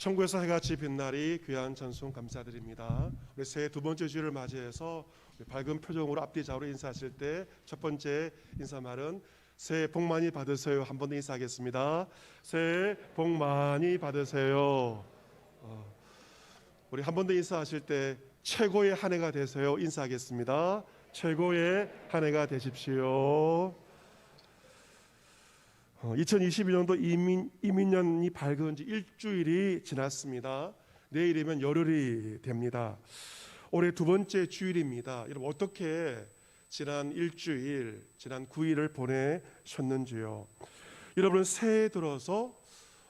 천국에서 해가 지는 날이 귀한 찬송 감사드립니다. 우리 새해 두 번째 주일을 맞이해서 밝은 표정으로 앞뒤 좌우로 인사하실 때 첫 번째 인사말은 새해 복 많이 받으세요. 한 번 더 인사하겠습니다. 새해 복 많이 받으세요. 우리 한 번 더 인사하실 때 최고의 한 해가 되세요. 인사하겠습니다. 최고의 한 해가 되십시오. 2022년도 이민년이 밝은 지 일주일이 지났습니다. 내일이면 열흘이 됩니다. 올해 두 번째 주일입니다. 여러분 어떻게 지난 일주일, 지난 9일을 보내셨는지요? 여러분은 새해 들어서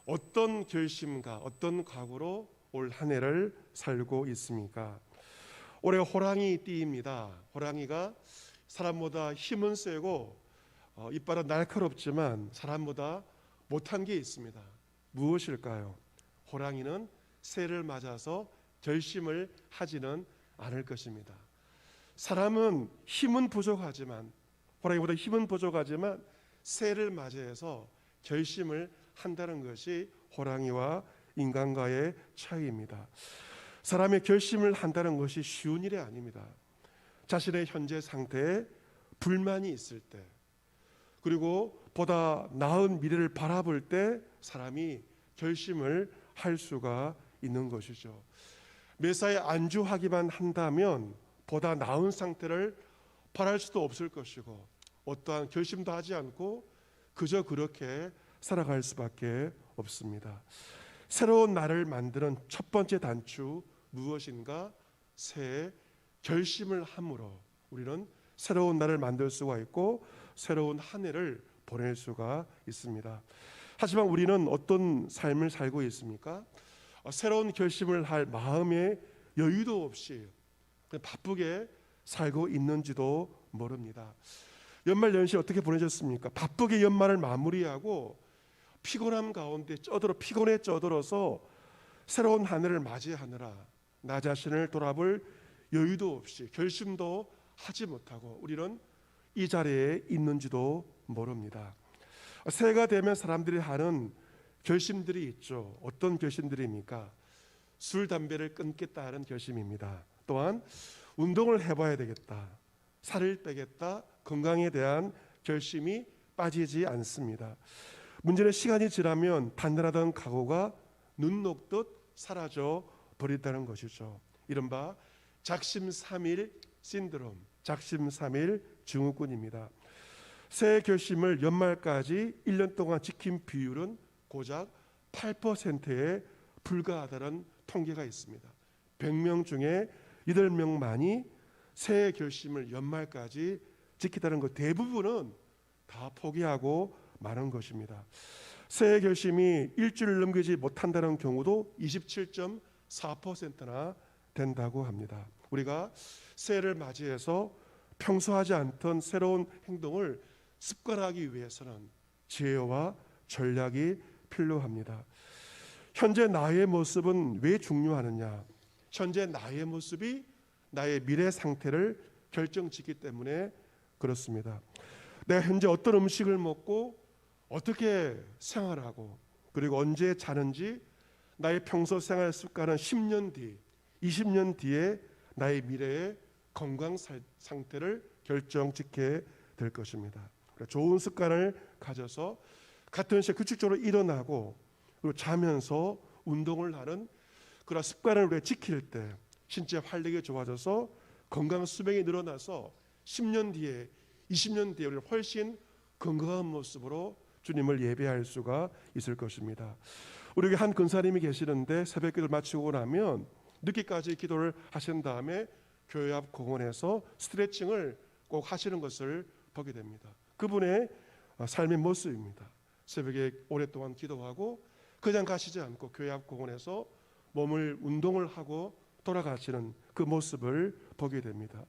어떤 결심과 어떤 각오로 올 한 해를 살고 있습니까? 올해 호랑이 띠입니다. 호랑이가 사람보다 힘은 세고 이빨은 날카롭지만 사람보다 못한 게 있습니다. 무엇일까요? 호랑이는 새해를 맞아서 결심을 하지는 않을 것입니다. 사람은 힘은 부족하지만, 호랑이보다 힘은 부족하지만 새해를 맞이해서 결심을 한다는 것이 호랑이와 인간과의 차이입니다. 사람의 결심을 한다는 것이 쉬운 일이 아닙니다. 자신의 현재 상태에 불만이 있을 때, 그리고 보다 나은 미래를 바라볼 때 사람이 결심을 할 수가 있는 것이죠. 매사에 안주하기만 한다면 보다 나은 상태를 바랄 수도 없을 것이고 어떠한 결심도 하지 않고 그저 그렇게 살아갈 수밖에 없습니다. 새로운 나를 만드는 첫 번째 단추 무엇인가? 새해 결심을 함으로 우리는 새로운 나를 만들 수가 있고 새로운 한 해를 보낼 수가 있습니다. 하지만 우리는 어떤 삶을 살고 있습니까? 새로운 결심을 할 마음의 여유도 없이 그냥 바쁘게 살고 있는지도 모릅니다. 연말 연시 어떻게 보내셨습니까? 바쁘게 연말을 마무리하고 피곤함 가운데 피곤에 쩌들어서 새로운 한 해를 맞이하느라 나 자신을 돌아볼 여유도 없이 결심도 하지 못하고 우리는 이 자리에 있는지도 모릅니다. 새해가 되면 사람들이 하는 결심들이 있죠. 어떤 결심들입니까? 술, 담배를 끊겠다 하는 결심입니다. 또한 운동을 해봐야 되겠다, 살을 빼겠다, 건강에 대한 결심이 빠지지 않습니다. 문제는 시간이 지나면 단단하던 각오가 눈 녹듯 사라져 버린다는 것이죠. 이른바 작심삼일 신드롬, 작심삼일 증후군입니다. 새해 결심을 연말까지 1년 동안 지킨 비율은 고작 8%에 불과하다는 통계가 있습니다. 100명 중에 8명만이 새해 결심을 연말까지 지키다는 것, 대부분은 다 포기하고 마는 것입니다. 새해 결심이 일주일을 넘기지 못한다는 경우도 27.4%나 된다고 합니다. 우리가 새해를 맞이해서 평소 하지 않던 새로운 행동을 습관하기 위해서는 지혜와 전략이 필요합니다. 현재 나의 모습은 왜 중요하느냐? 현재 나의 모습이 나의 미래 상태를 결정짓기 때문에 그렇습니다. 내가 현재 어떤 음식을 먹고 어떻게 생활하고 그리고 언제 자는지 나의 평소 생활 습관은 10년 뒤, 20년 뒤에 나의 미래의 건강 상태를 결정짓게 될 것입니다. 좋은 습관을 가져서 같은 시간 규칙적으로 일어나고 그리고 자면서 운동을 하는 그런 습관을 우리가 지킬 때 신체 활력이 좋아져서 건강 수명이 늘어나서 10년 뒤에 20년 뒤에 우리는 훨씬 건강한 모습으로 주님을 예배할 수가 있을 것입니다. 우리 여기 한 근사님이 계시는데 새벽기도를 마치고 나면 늦게까지 기도를 하신 다음에 교회 앞 공원에서 스트레칭을 꼭 하시는 것을 보게 됩니다. 그분의 삶의 모습입니다. 새벽에 오랫동안 기도하고 그냥 가시지 않고 교회 앞 공원에서 몸을 운동을 하고 돌아가시는 그 모습을 보게 됩니다.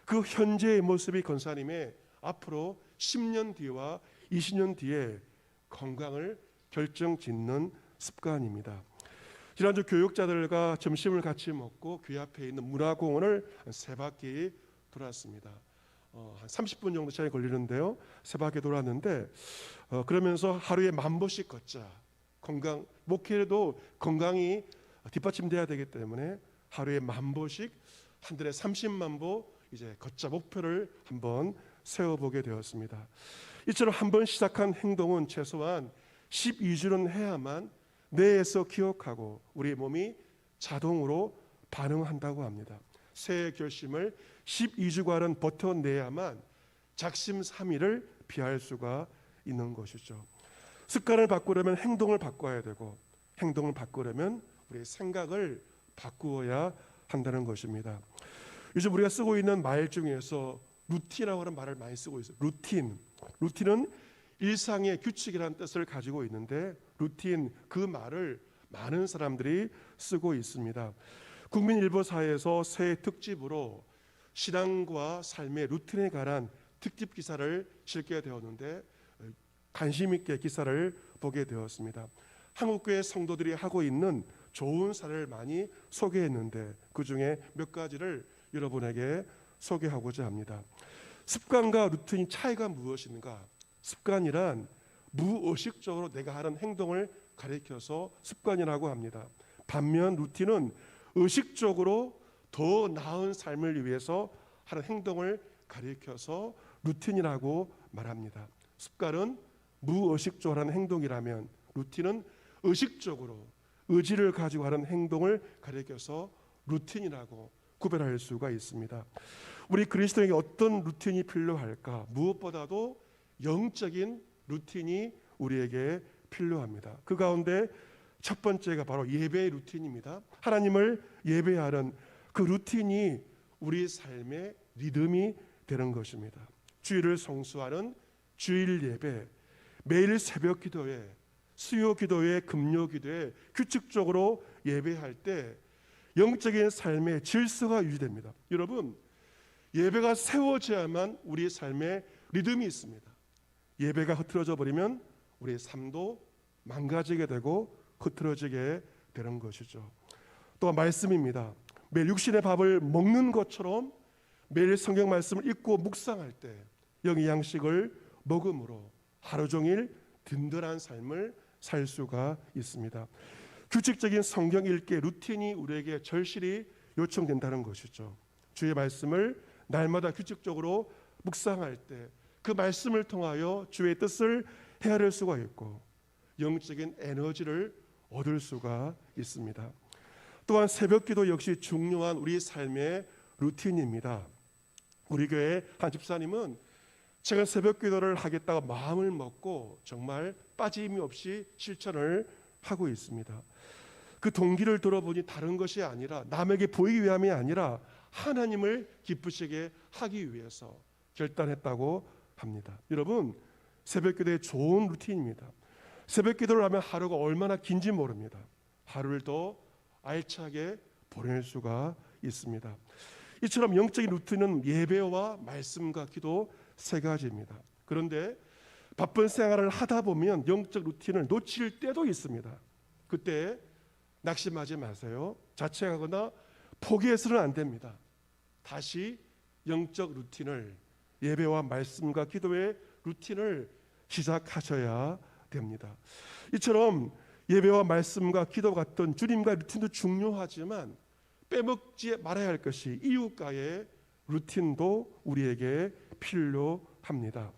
그 현재의 모습이 권사님의 앞으로 10년 뒤와 20년 뒤에 건강을 결정짓는 습관입니다. 지난주 교육자들과 점심을 같이 먹고 교회 앞에 있는 문화공원을 세 바퀴 돌았습니다. 한 30분 정도 시간이 걸리는데요. 세 바퀴 돌았는데 그러면서 하루에 10,000보씩 걷자, 목회에도 건강이 뒷받침돼야 되기 때문에 하루에 10,000보씩 한 달에 30만 보 이제 걷자 목표를 한번 세워보게 되었습니다. 이처럼 한번 시작한 행동은 최소한 12주는 해야만 뇌에서 기억하고 우리 몸이 자동으로 반응한다고 합니다. 새해 결심을 12주간은 버텨내야만 작심삼일을 피할 수가 있는 것이죠. 습관을 바꾸려면 행동을 바꿔야 되고, 행동을 바꾸려면 우리의 생각을 바꾸어야 한다는 것입니다. 요즘 우리가 쓰고 있는 말 중에서 루틴이라고 하는 말을 많이 쓰고 있어요. 루틴은 일상의 규칙이라는 뜻을 가지고 있는데, 루틴 그 말을 많은 사람들이 쓰고 있습니다. 국민일보사에서 새해 특집으로 신앙과 삶의 루틴에 관한 특집 기사를 실게 되었는데 관심 있게 기사를 보게 되었습니다. 한국교회 성도들이 하고 있는 좋은 사례를 많이 소개했는데 그 중에 몇 가지를 여러분에게 소개하고자 합니다. 습관과 루틴의 차이가 무엇인가? 습관이란 무의식적으로 내가 하는 행동을 가리켜서 습관이라고 합니다. 반면 루틴은 의식적으로 더 나은 삶을 위해서 하는 행동을 가리켜서 루틴이라고 말합니다. 습관은 무의식적으로 하는 행동이라면 루틴은 의식적으로 의지를 가지고 하는 행동을 가리켜서 루틴이라고 구별할 수가 있습니다. 우리 그리스도인에게 어떤 루틴이 필요할까? 무엇보다도 영적인 루틴이 우리에게 필요합니다. 그 가운데 첫 번째가 바로 예배의 루틴입니다. 하나님을 예배하는 그 루틴이 우리 삶의 리듬이 되는 것입니다. 주일을 성수하는 주일 예배, 매일 새벽 기도회, 수요 기도회, 금요 기도회 규칙적으로 예배할 때 영적인 삶의 질서가 유지됩니다. 여러분, 예배가 세워져야만 우리의 삶에 리듬이 있습니다. 예배가 흐트러져 버리면 우리의 삶도 망가지게 되고 흐트러지게 되는 것이죠. 또 말씀입니다. 매일 육신의 밥을 먹는 것처럼 매일 성경 말씀을 읽고 묵상할 때 영의 양식을 먹음으로 하루 종일 든든한 삶을 살 수가 있습니다. 규칙적인 성경 읽기 루틴이 우리에게 절실히 요청된다는 것이죠. 주의 말씀을 날마다 규칙적으로 묵상할 때 그 말씀을 통하여 주의 뜻을 헤아릴 수가 있고 영적인 에너지를 얻을 수가 있습니다. 또한 새벽기도 역시 중요한 우리 삶의 루틴입니다. 우리 교회 한 집사님은 제가 새벽기도를 하겠다고 마음을 먹고 정말 빠짐이 없이 실천을 하고 있습니다. 그 동기를 들어보니 다른 것이 아니라 남에게 보이기 위함이 아니라 하나님을 기쁘시게 하기 위해서 결단했다고 합니다. 여러분, 새벽기도의 좋은 루틴입니다. 새벽기도를 하면 하루가 얼마나 긴지 모릅니다. 하루를 더 알차게 보낼 수가 있습니다. 이처럼 영적인 루틴은 예배와 말씀과 기도 세 가지입니다. 그런데 바쁜 생활을 하다 보면 영적 루틴을 놓칠 때도 있습니다. 그때 낙심하지 마세요. 자책하거나 포기해서는 안 됩니다. 다시 영적 루틴을, 예배와 말씀과 기도의 루틴을 시작하셔야 됩니다. 이처럼 예배와 말씀과 기도 같은 주님과 루틴도 중요하지만 빼먹지 말아야 할 것이 이웃과의 루틴도 우리에게 필요합니다.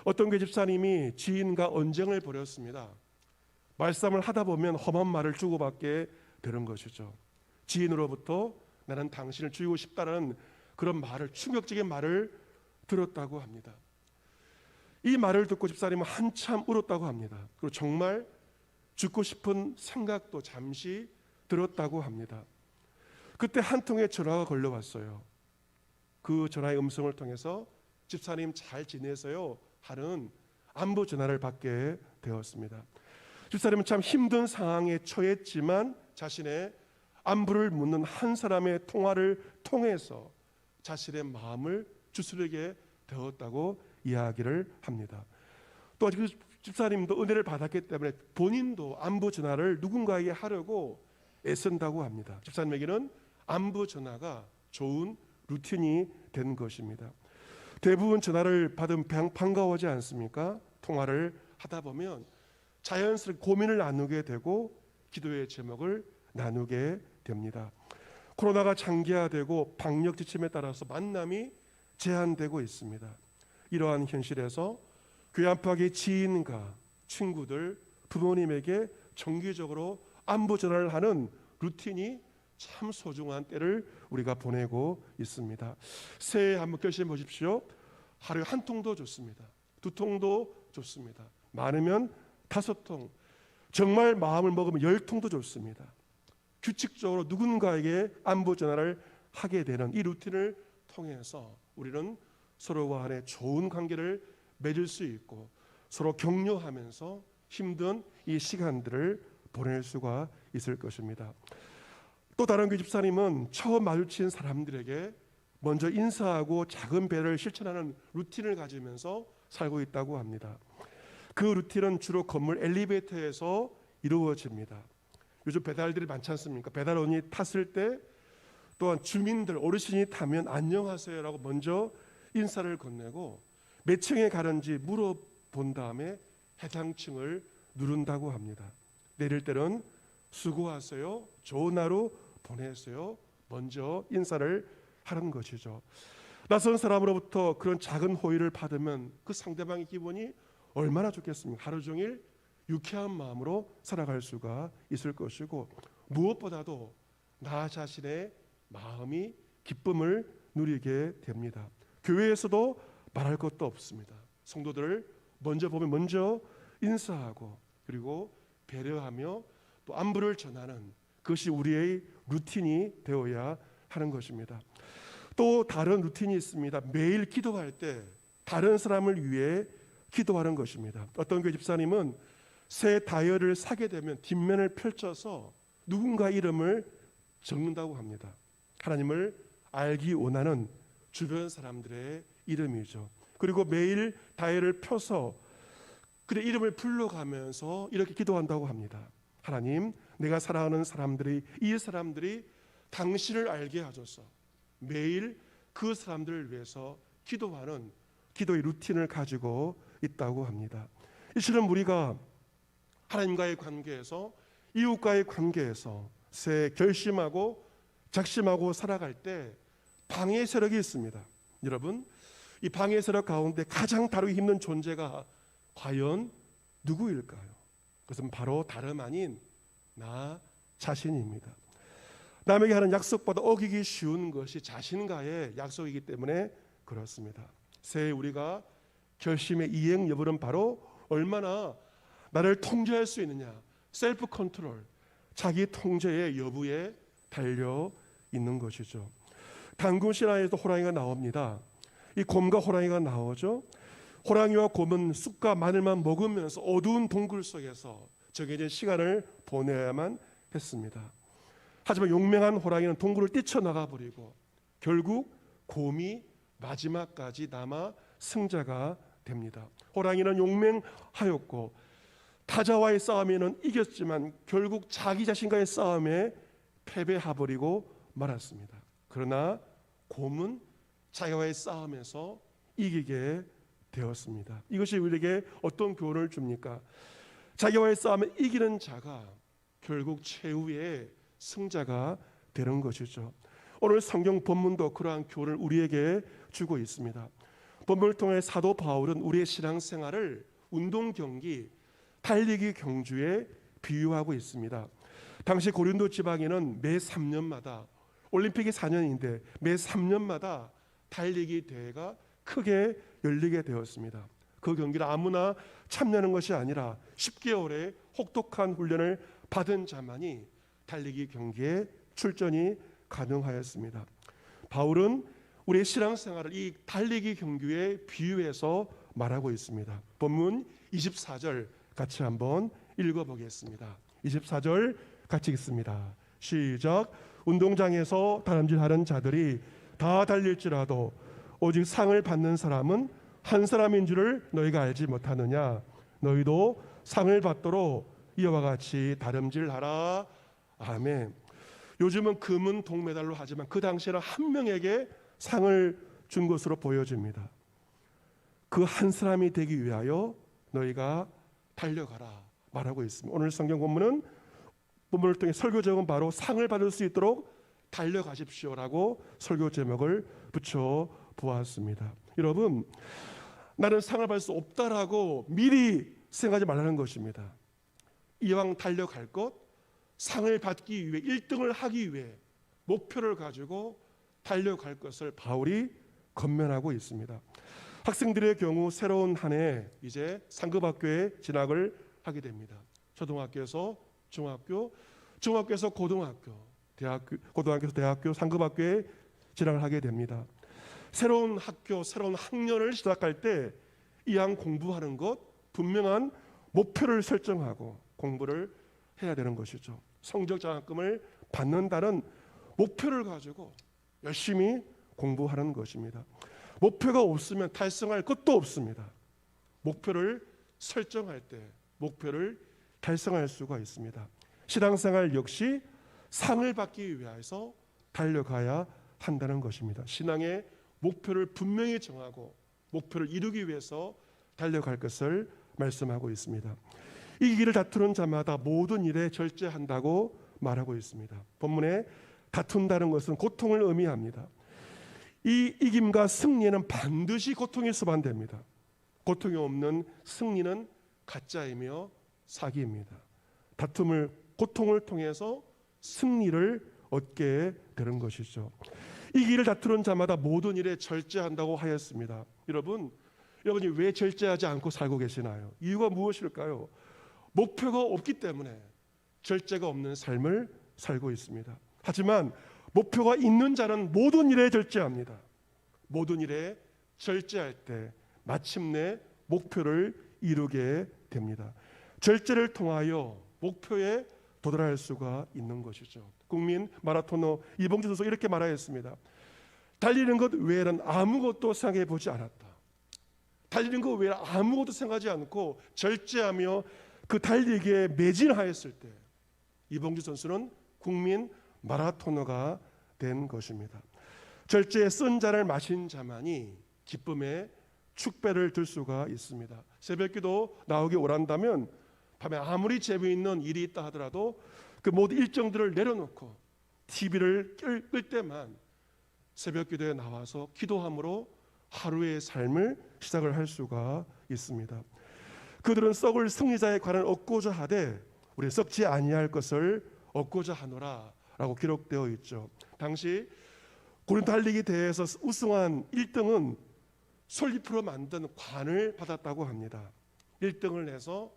어떤 교회 집사님이 지인과 언쟁을 벌였습니다. 말씀을 하다 보면 험한 말을 주고받게 되는 것이죠. 지인으로부터 나는 당신을 죽이고 싶다는 그런 말을, 충격적인 말을 들었다고 합니다. 이 말을 듣고 집사님은 한참 울었다고 합니다. 그리고 정말 죽고 싶은 생각도 잠시 들었다고 합니다. 그때 한 통의 전화가 걸려왔어요. 그 전화의 음성을 통해서 집사님 잘 지내세요 하는 안부 전화를 받게 되었습니다. 집사님은 참 힘든 상황에 처했지만 자신의 안부를 묻는 한 사람의 통화를 통해서 자신의 마음을 주스르게 되었다고 이야기를 합니다. 또 그 집사님도 은혜를 받았기 때문에 본인도 안부 전화를 누군가에게 하려고 애쓴다고 합니다. 집사님에게는 안부 전화가 좋은 루틴이 된 것입니다. 대부분 전화를 받으면 반가워하지 않습니까? 통화를 하다 보면 자연스럽게 고민을 나누게 되고 기도의 제목을 나누게 됩니다. 코로나가 장기화되고 방역 지침에 따라서 만남이 제한되고 있습니다. 이러한 현실에서 교회 안팎의 지인과 친구들, 부모님에게 정기적으로 안부 전화를 하는 루틴이 참 소중한 때를 우리가 보내고 있습니다. 새해 한번 결심해 보십시오. 하루에 한 통도 좋습니다. 두 통도 좋습니다. 많으면 5통, 정말 마음을 먹으면 10통도 좋습니다. 규칙적으로 누군가에게 안부 전화를 하게 되는 이 루틴을 통해서 우리는 서로 간에 좋은 관계를 맺을 수 있고 서로 격려하면서 힘든 이 시간들을 보낼 수가 있을 것입니다. 또 다른 교회 집사님은 처음 마주친 사람들에게 먼저 인사하고 작은 배려를 실천하는 루틴을 가지면서 살고 있다고 합니다. 그 루틴은 주로 건물 엘리베이터에서 이루어집니다. 요즘 배달들이 많지 않습니까? 배달원이 탔을 때 또한 주민들, 어르신이 타면 안녕하세요라고 먼저 인사를 건네고 몇 층에 가는지 물어본 다음에 해당 층을 누른다고 합니다. 내릴 때는 수고하세요, 좋은 하루 보내세요, 먼저 인사를 하는 것이죠. 낯선 사람으로부터 그런 작은 호의를 받으면 그 상대방의 기분이 얼마나 좋겠습니까? 하루 종일 유쾌한 마음으로 살아갈 수가 있을 것이고 무엇보다도 나 자신의 마음이 기쁨을 누리게 됩니다. 교회에서도 말할 것도 없습니다. 성도들을 먼저 보면 먼저 인사하고 그리고 배려하며 또 안부를 전하는 그것이 우리의 루틴이 되어야 하는 것입니다. 또 다른 루틴이 있습니다. 매일 기도할 때 다른 사람을 위해 기도하는 것입니다. 어떤 교회 집사님은 새 다이어리를 사게 되면 뒷면을 펼쳐서 누군가 이름을 적는다고 합니다. 하나님을 알기 원하는 주변 사람들의 이름이죠. 그리고 매일 다이어리를 펴서 그의 이름을 불러가면서 이렇게 기도한다고 합니다. 하나님, 내가 사랑하는 사람들이 이 사람들이 당신을 알게 하소서. 매일 그 사람들을 위해서 기도하는 기도의 루틴을 가지고 있다고 합니다. 이처럼 우리가 하나님과의 관계에서 이웃과의 관계에서 새 결심하고 작심하고 살아갈 때 방해 세력이 있습니다. 여러분, 이 방해 세력 가운데 가장 다루기 힘든 존재가 과연 누구일까요? 그것은 바로 다름 아닌 나 자신입니다. 남에게 하는 약속보다 어기기 쉬운 것이 자신과의 약속이기 때문에 그렇습니다. 새해 우리가 결심의 이행 여부는 바로 얼마나 나를 통제할 수 있느냐, 셀프 컨트롤, 자기 통제의 여부에 달려 있는 것이죠. 단군 신화에도 호랑이가 나옵니다. 이 곰과 호랑이가 나오죠. 호랑이와 곰은 쑥과 마늘만 먹으면서 어두운 동굴 속에서 정해진 시간을 보내야만 했습니다. 하지만 용맹한 호랑이는 동굴을 뛰쳐나가 버리고 결국 곰이 마지막까지 남아 승자가 됩니다. 호랑이는 용맹하였고 타자와의 싸움에는 이겼지만 결국 자기 자신과의 싸움에 패배해버리고 말았습니다. 그러나 곰은 자기와의 싸움에서 이기게 되었습니다. 이것이 우리에게 어떤 교훈을 줍니까? 자기와의 싸움에 이기는 자가 결국 최후의 승자가 되는 것이죠. 오늘 성경 본문도 그러한 교훈을 우리에게 주고 있습니다. 본문을 통해 사도 바울은 우리의 신앙생활을 운동 경기, 달리기 경주에 비유하고 있습니다. 당시 고린도 지방에는 매 3년마다 올림픽이 4년인데 매 3년마다 달리기 대회가 크게 열리게 되었습니다. 그 경기를 아무나 참여하는 것이 아니라 10개월의 혹독한 훈련을 받은 자만이 달리기 경기에 출전이 가능하였습니다. 바울은 우리의 신앙생활을 이 달리기 경기에 비유해서 말하고 있습니다. 본문 24절 같이 한번 읽어보겠습니다. 24절 같이 읽습니다. 시작. 운동장에서 다람질하는 자들이 다 달릴지라도 오직 상을 받는 사람은 한 사람인 줄을 너희가 알지 못하느냐. 너희도 상을 받도록 이와 같이 다름질하라. 아멘. 요즘은 금은 동메달로 하지만 그 당시에는 한 명에게 상을 준 것으로 보여집니다. 그 한 사람이 되기 위하여 너희가 달려가라. 말하고 있습니다. 오늘 성경 본문은 본문을 통해 설교 제목은 바로 상을 받을 수 있도록 달려가십시오라고 설교 제목을 붙여 보았습니다. 여러분, 나는 상을 받을 수 없다라고 미리 생각하지 말라는 것입니다. 이왕 달려갈 것, 상을 받기 위해 1등을 하기 위해 목표를 가지고 달려갈 것을 바울이 권면하고 있습니다. 학생들의 경우 새로운 한 해 이제 상급 학교에 진학을 하게 됩니다. 초등학교에서 중학교, 중학교에서 고등학교, 고등학교에서 대학교, 상급 학교에 진학을 하게 됩니다. 새로운 학교, 새로운 학년을 시작할 때 이왕 공부하는 것, 분명한 목표를 설정하고 공부를 해야 되는 것이죠. 성적 장학금을 받는다는 목표를 가지고 열심히 공부하는 것입니다. 목표가 없으면 달성할 것도 없습니다. 목표를 설정할 때 목표를 달성할 수가 있습니다. 신앙생활 역시 상을 받기 위해서 달려가야 한다는 것입니다. 신앙의 목표를 분명히 정하고 목표를 이루기 위해서 달려갈 것을 말씀하고 있습니다. 이 길을 다투는 자마다 모든 일에 절제한다고 말하고 있습니다. 본문에 다툰다는 것은 고통을 의미합니다. 이 이김과 승리는 반드시 고통이 수반됩니다. 고통이 없는 승리는 가짜이며 사기입니다. 고통을 통해서 승리를 얻게 되는 것이죠. 이 길을 다투는 자마다 모든 일에 절제한다고 하였습니다. 여러분이 왜 절제하지 않고 살고 계시나요? 이유가 무엇일까요? 목표가 없기 때문에 절제가 없는 삶을 살고 있습니다. 하지만 목표가 있는 자는 모든 일에 절제합니다. 모든 일에 절제할 때 마침내 목표를 이루게 됩니다. 절제를 통하여 목표에 도달할 수가 있는 것이죠. 국민 마라토너 이봉주 선수가 이렇게 말하였습니다. 달리는 것 외에는 아무것도 생각해 보지 않았다. 달리는 것 외에 아무것도 생각하지 않고 절제하며 그 달리기에 매진하였을 때 이봉주 선수는 국민 마라토너가 된 것입니다. 절제에 쓴 잔을 마신 자만이 기쁨의 축배를 들 수가 있습니다. 새벽기도 나오기 오란다면 밤에 아무리 재미있는 일이 있다 하더라도 그 모든 일정들을 내려놓고 TV를 끌 때만 새벽기도에 나와서 기도함으로 하루의 삶을 시작을 할 수가 있습니다. 그들은 썩을 승리자의 관을 얻고자 하되 우리 썩지 아니할 것을 얻고자 하노라 라고 기록되어 있죠. 당시 고린도 달리기 대회에서 우승한 1등은 솔잎으로 만든 관을 받았다고 합니다. 1등을 내서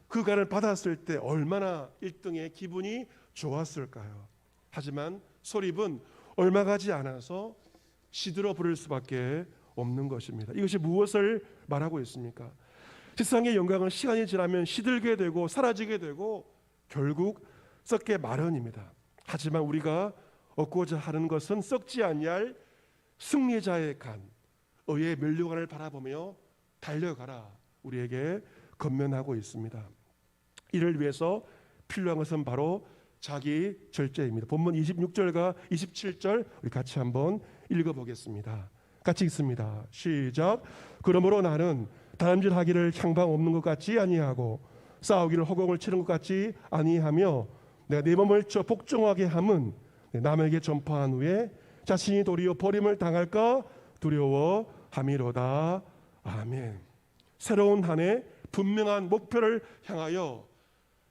그 관을 받았을 때 얼마나 1등의 기분이 좋았을까요? 하지만 솔잎은 얼마 가지 않아서 시들어 버릴 수밖에 없는 것입니다. 이것이 무엇을 말하고 있습니까? 세상의 영광은 시간이 지나면 시들게 되고 사라지게 되고 결국 썩게 마련입니다. 하지만 우리가 얻고자 하는 것은 썩지 아니할 승리자의 간, 의의 면류관을 바라보며 달려가라 우리에게 권면하고 있습니다. 이를 위해서 필요한 것은 바로 자기 절제입니다. 본문 26절과 27절 우리 같이 한번 읽어보겠습니다. 같이 읽습니다. 시작. 그러므로 나는 다람질하기를 향방 없는 것 같지 아니하고 싸우기를 허공을 치는 것 같지 아니하며 내가 내 몸을 복종하게 함은 남에게 전파한 후에 자신이 도리어 버림을 당할까 두려워함이로다. 아멘. 새로운 한 해 분명한 목표를 향하여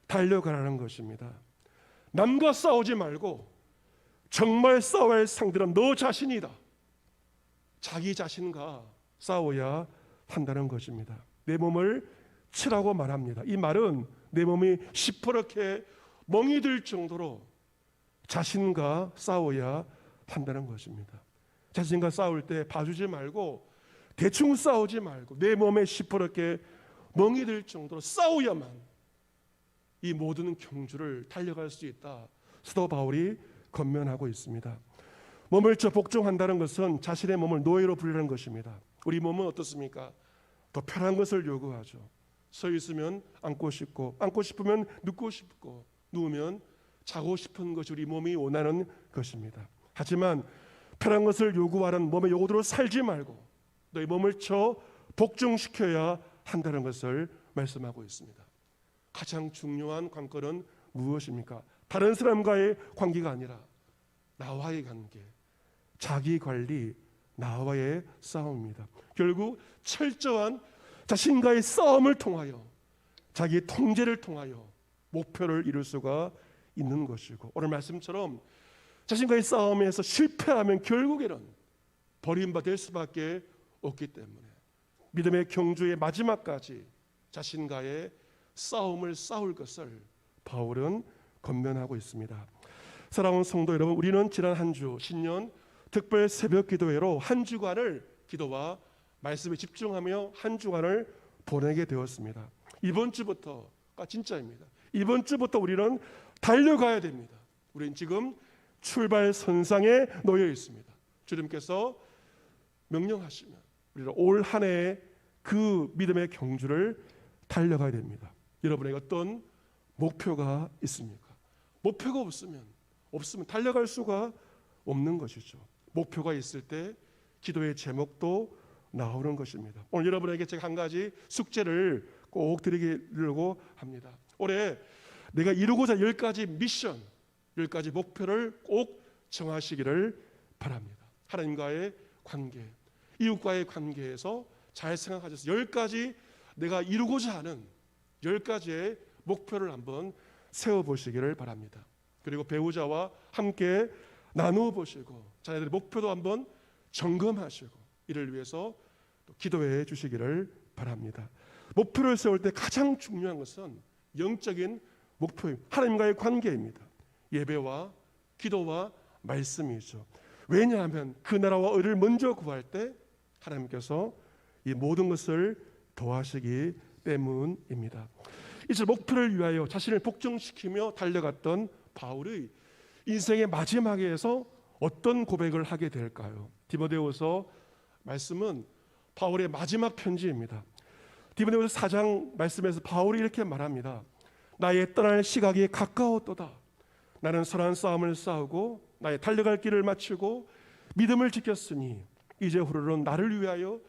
달려가라는 것입니다. 남과 싸우지 말고 정말 싸워야 할 상대는 너 자신이다. 자기 자신과 싸워야 한다는 것입니다. 내 몸을 치라고 말합니다. 이 말은 내 몸이 시퍼렇게 멍이 들 정도로 자신과 싸워야 한다는 것입니다. 자신과 싸울 때 봐주지 말고 대충 싸우지 말고 내 몸에 시퍼렇게 멍이 들 정도로 싸워야만 이 모든 경주를 달려갈 수 있다. 사도 바울이 권면하고 있습니다. 몸을 복종한다는 것은 자신의 몸을 노예로 부리는 것입니다. 우리 몸은 어떻습니까? 더 편한 것을 요구하죠. 서 있으면 앉고 싶고, 앉고 싶으면 눕고 싶고, 누우면 자고 싶은 것이 우리 몸이 원하는 것입니다. 하지만 편한 것을 요구하는 몸의 요구대로 살지 말고 너희 몸을 복종시켜야 한다는 것을 말씀하고 있습니다. 가장 중요한 관건은 무엇입니까? 다른 사람과의 관계가 아니라 나와의 관계, 자기 관리, 나와의 싸움입니다. 결국 철저한 자신과의 싸움을 통하여, 자기의 통제를 통하여 목표를 이룰 수가 있는 것이고, 오늘 말씀처럼 자신과의 싸움에서 실패하면 결국에는 버림받을 수밖에 없기 때문에 믿음의 경주의 마지막까지 자신과의 싸움을 싸울 것을 바울은 권면하고 있습니다. 사랑하는 성도 여러분, 우리는 지난 한 주 신년 특별 새벽 기도회로 한 주간을 기도와 말씀에 집중하며 한 주간을 보내게 되었습니다. 이번 주부터가 진짜입니다. 이번 주부터 우리는 달려가야 됩니다. 우리는 지금 출발 선상에 놓여 있습니다. 주님께서 명령하시면 우리는 올 한 해의 그 믿음의 경주를 달려가야 됩니다. 여러분에게 어떤 목표가 있습니까? 목표가 없으면 달려갈 수가 없는 것이죠. 목표가 있을 때 기도의 제목도 나오는 것입니다. 오늘 여러분에게 제가 한 가지 숙제를 꼭 드리려고 합니다. 올해 내가 이루고자 10가지 미션, 10가지 목표를 꼭 정하시기를 바랍니다. 하나님과의 관계, 이웃과의 관계에서 잘 생각하셔서 10가지 내가 이루고자 하는 10가지의 목표를 한번 세워보시기를 바랍니다. 그리고 배우자와 함께 나누어 보시고 자녀들의 목표도 한번 점검하시고 이를 위해서 또 기도해 주시기를 바랍니다. 목표를 세울 때 가장 중요한 것은 영적인 목표입니다. 하나님과의 관계입니다. 예배와 기도와 말씀이죠. 왜냐하면 그 나라와 의를 먼저 구할 때 하나님께서 이 모든 것을 더하시기 때문입니다. 이제 목표를 위하여 자신을 복종시키며 달려갔던 바울의 인생의 마지막에서 어떤 고백을 하게 될까요? 디모데후서 말씀은 바울의 마지막 편지입니다. 디모데후서 4장 말씀에서 바울이 이렇게 말합니다. 나의 떠날 시각이 가까웠도다. 나는 선한 싸움을 싸우고 나의 달려갈 길을 마치고 믿음을 지켰으니 이제 후로는 나를 위하여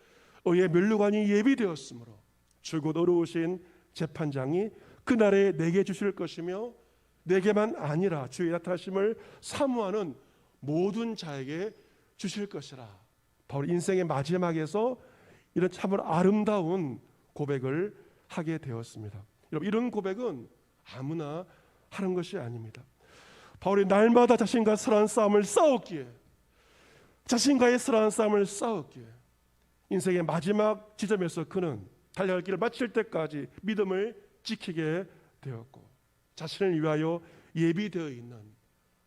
의의 면류관이 예비되었으므로 줄곧 어려우신 재판장이 그날에 내게 주실 것이며 내게만 아니라 주의 나타나심을 사모하는 모든 자에게 주실 것이라. 바울 인생의 마지막에서 이런 참으로 아름다운 고백을 하게 되었습니다. 여러분, 이런 고백은 아무나 하는 것이 아닙니다. 바울이 날마다 자신과 선한 싸움을 싸웠기에, 자신과의 선한 싸움을 싸웠기에 인생의 마지막 지점에서 그는 달려갈 길을 마칠 때까지 믿음을 지키게 되었고 자신을 위하여 예비되어 있는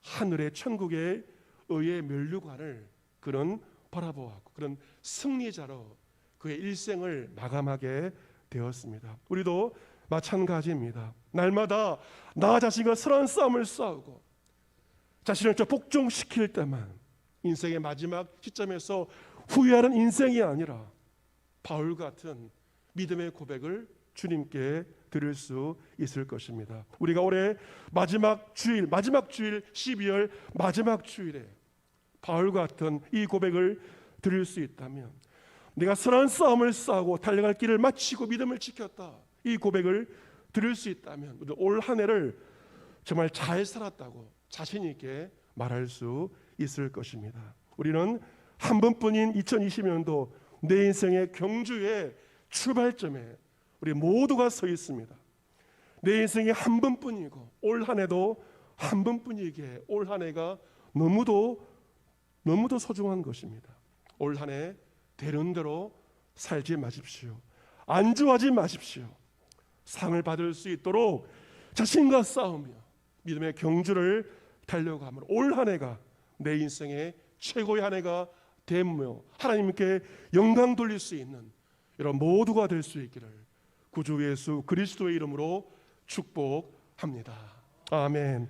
하늘의 천국의 의의 면류관을 그는 바라보았고 그런 승리자로 그의 일생을 마감하게 되었습니다. 우리도 마찬가지입니다. 날마다 나 자신과 선한 싸움을 싸우고 자신을 복종시킬 때만 인생의 마지막 시점에서 후회하는 인생이 아니라 바울 같은 믿음의 고백을 주님께 드릴 수 있을 것입니다. 우리가 올해 마지막 주일 12월 마지막 주일에 바울 같은 이 고백을 드릴 수 있다면, 내가 선한 싸움을 싸우고 달려갈 길을 마치고 믿음을 지켰다, 이 고백을 드릴 수 있다면 올 한 해를 정말 잘 살았다고 자신 있게 말할 수 있을 것입니다. 우리는 한 번뿐인 2020년도 내 인생의 경주의 출발점에 우리 모두가 서 있습니다. 내 인생이 한 번뿐이고 올 한 해도 한 번뿐이기에 올 한 해가 너무도 소중한 것입니다. 올 한 해 되는 대로 살지 마십시오. 안주하지 마십시오. 상을 받을 수 있도록 자신과 싸우며 믿음의 경주를 달려가므로 올 한 해가 내 인생의 최고의 한 해가 되며 하나님께 영광 돌릴 수 있는 이런 모두가 될 수 있기를 구주 예수 그리스도의 이름으로 축복합니다. 아멘.